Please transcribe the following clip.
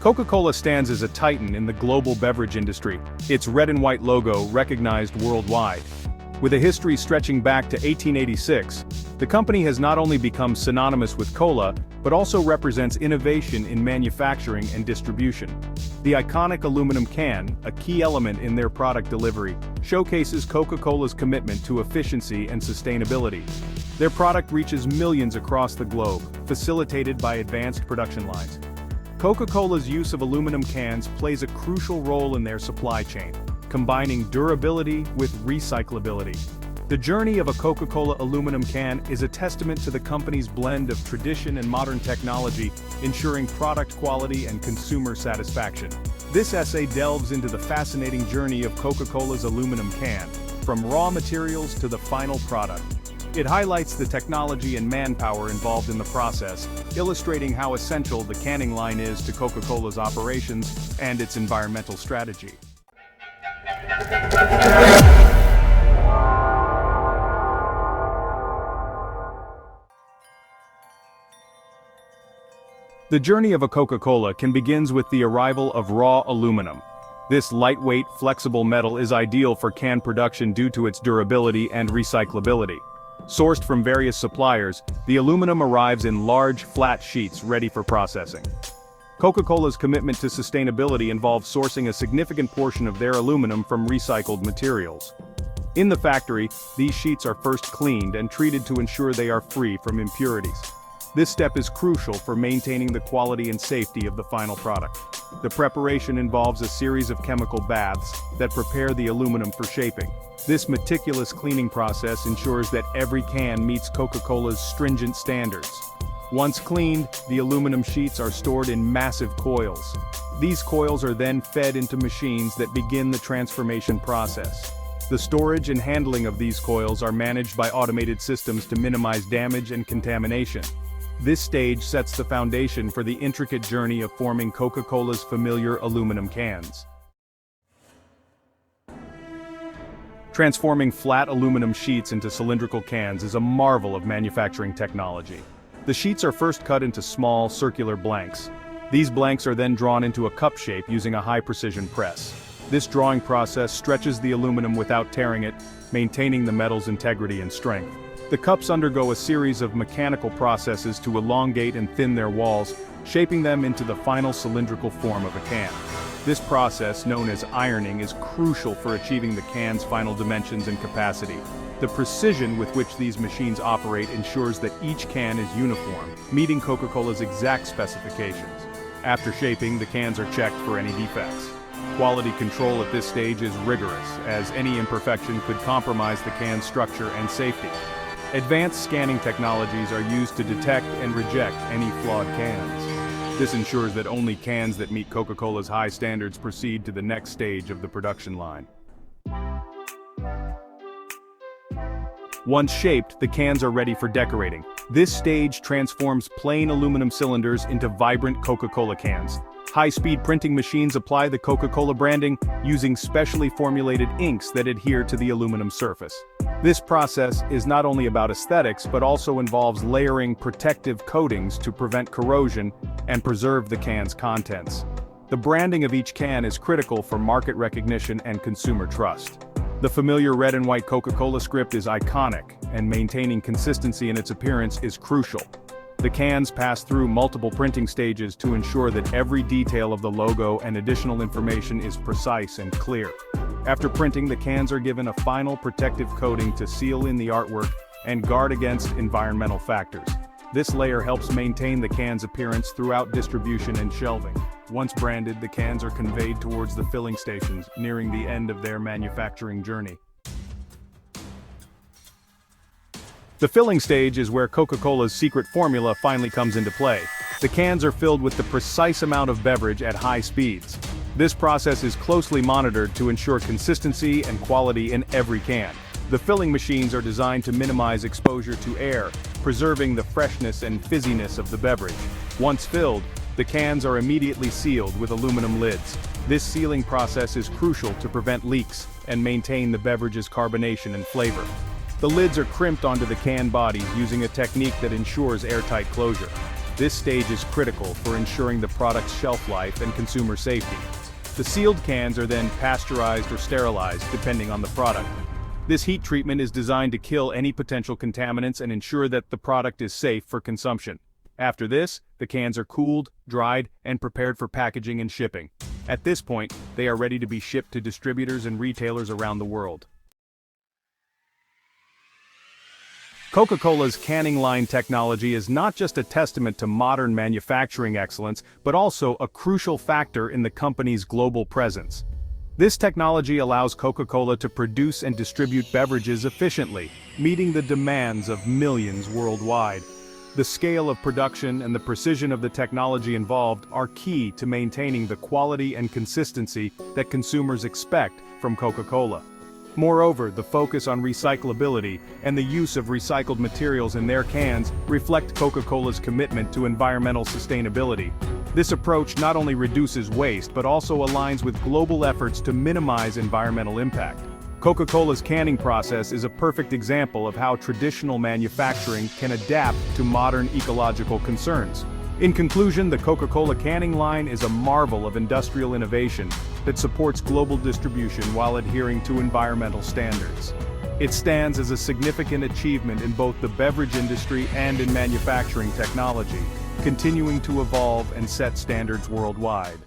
Coca-Cola stands as a titan in the global beverage industry, its red and white logo recognized worldwide. With a history stretching back to 1886, the company has not only become synonymous with cola, but also represents innovation in manufacturing and distribution. The iconic aluminum can, a key element in their product delivery, showcases Coca-Cola's commitment to efficiency and sustainability. Their product reaches millions across the globe, facilitated by advanced production lines. Coca-Cola's use of aluminum cans plays a crucial role in their supply chain, combining durability with recyclability. The journey of a Coca-Cola aluminum can is a testament to the company's blend of tradition and modern technology, ensuring product quality and consumer satisfaction. This essay delves into the fascinating journey of Coca-Cola's aluminum can, from raw materials to the final product. It highlights the technology and manpower involved in the process, illustrating how essential the canning line is to Coca-Cola's operations and its environmental strategy. The journey of a Coca-Cola can begin with the arrival of raw aluminum. This lightweight, flexible metal is ideal for can production due to its durability and recyclability. Sourced from various suppliers, the aluminum arrives in large, flat sheets ready for processing. Coca-Cola's commitment to sustainability involves sourcing a significant portion of their aluminum from recycled materials. In the factory, these sheets are first cleaned and treated to ensure they are free from impurities. This step is crucial for maintaining the quality and safety of the final product. The preparation involves a series of chemical baths that prepare the aluminum for shaping. This meticulous cleaning process ensures that every can meets Coca-Cola's stringent standards. Once cleaned, the aluminum sheets are stored in massive coils. These coils are then fed into machines that begin the transformation process. The storage and handling of these coils are managed by automated systems to minimize damage and contamination. This stage sets the foundation for the intricate journey of forming Coca-Cola's familiar aluminum cans. Transforming flat aluminum sheets into cylindrical cans is a marvel of manufacturing technology. The sheets are first cut into small, circular blanks. These blanks are then drawn into a cup shape using a high-precision press. This drawing process stretches the aluminum without tearing it, maintaining the metal's integrity and strength. The cups undergo a series of mechanical processes to elongate and thin their walls, shaping them into the final cylindrical form of a can. This process, known as ironing, is crucial for achieving the can's final dimensions and capacity. The precision with which these machines operate ensures that each can is uniform, meeting Coca-Cola's exact specifications. After shaping, the cans are checked for any defects. Quality control at this stage is rigorous, as any imperfection could compromise the can's structure and safety. Advanced scanning technologies are used to detect and reject any flawed cans. This ensures that only cans that meet Coca-Cola's high standards proceed to the next stage of the production line. Once shaped, the cans are ready for decorating. This stage transforms plain aluminum cylinders into vibrant Coca-Cola cans. High-speed printing machines apply the Coca-Cola branding using specially formulated inks that adhere to the aluminum surface. This process is not only about aesthetics but also involves layering protective coatings to prevent corrosion and preserve the can's contents. The branding of each can is critical for market recognition and consumer trust. The familiar red and white Coca-Cola script is iconic, and maintaining consistency in its appearance is crucial. The cans pass through multiple printing stages to ensure that every detail of the logo and additional information is precise and clear. After printing, the cans are given a final protective coating to seal in the artwork and guard against environmental factors. This layer helps maintain the can's appearance throughout distribution and shelving. Once branded, the cans are conveyed towards the filling stations, nearing the end of their manufacturing journey. The filling stage is where Coca-Cola's secret formula finally comes into play. The cans are filled with the precise amount of beverage at high speeds. This process is closely monitored to ensure consistency and quality in every can. The filling machines are designed to minimize exposure to air, preserving the freshness and fizziness of the beverage. Once filled, the cans are immediately sealed with aluminum lids. This sealing process is crucial to prevent leaks and maintain the beverage's carbonation and flavor. The lids are crimped onto the can bodies using a technique that ensures airtight closure. This stage is critical for ensuring the product's shelf life and consumer safety. The sealed cans are then pasteurized or sterilized, depending on the product. This heat treatment is designed to kill any potential contaminants and ensure that the product is safe for consumption. After this, the cans are cooled, dried, and prepared for packaging and shipping. At this point, they are ready to be shipped to distributors and retailers around the world. Coca-Cola's canning line technology is not just a testament to modern manufacturing excellence, but also a crucial factor in the company's global presence. This technology allows Coca-Cola to produce and distribute beverages efficiently, meeting the demands of millions worldwide. The scale of production and the precision of the technology involved are key to maintaining the quality and consistency that consumers expect from Coca-Cola. Moreover, the focus on recyclability and the use of recycled materials in their cans reflect Coca-Cola's commitment to environmental sustainability. This approach not only reduces waste but also aligns with global efforts to minimize environmental impact. Coca-Cola's canning process is a perfect example of how traditional manufacturing can adapt to modern ecological concerns. In conclusion, the Coca-Cola canning line is a marvel of industrial innovation that supports global distribution while adhering to environmental standards. It stands as a significant achievement in both the beverage industry and in manufacturing technology, continuing to evolve and set standards worldwide.